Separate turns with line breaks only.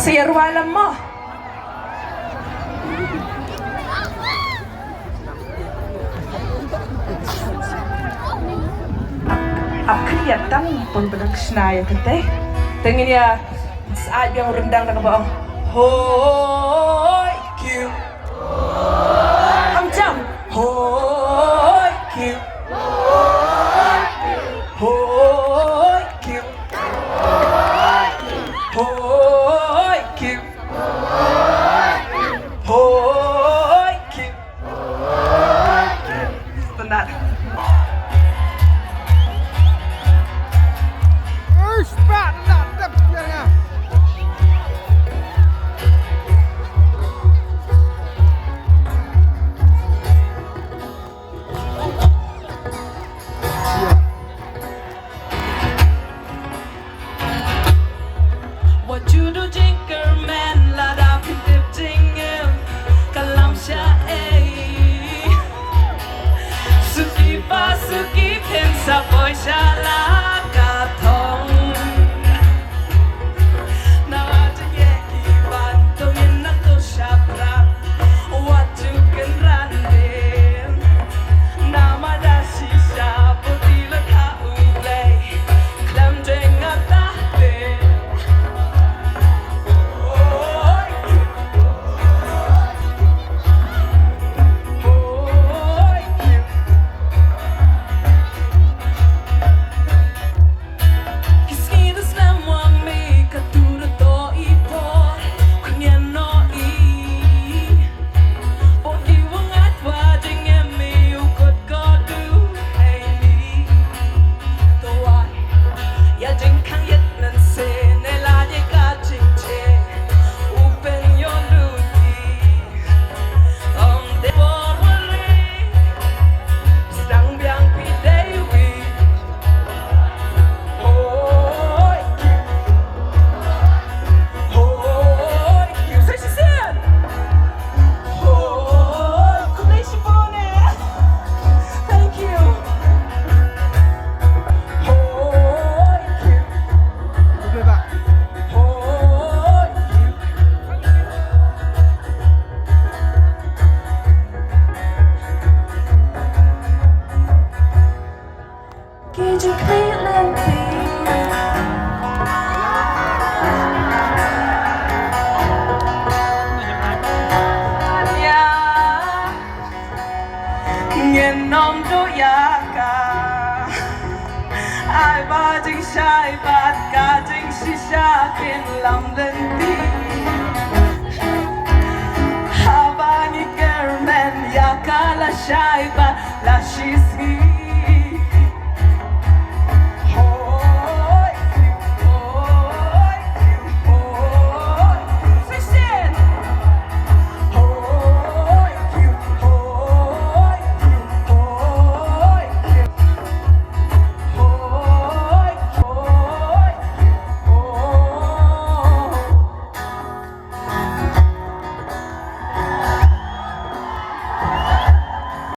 Sayarwalan mo. Akriyatang pagbagsnaya kate. Tingin niya, saat yang rendang na kabaong. Hoy, Q. Ang jam. Hoy, Q. Hoy, Q. Hoy, Q. Hoy, Q. Tenang. What you do, Jinker Man, la da pintip jingem, kalam sya Suki pa suki pen sa boy sya la katong. Na aja ye iban to yin na to shabra, what you can randem. Na mada shisha poti la ka ulay, klam jeng atahte. Nom do yaka ai ba jing shai bat ka jing shisha kin lam len ti ha ba ni girl man yaka la shai ba la shi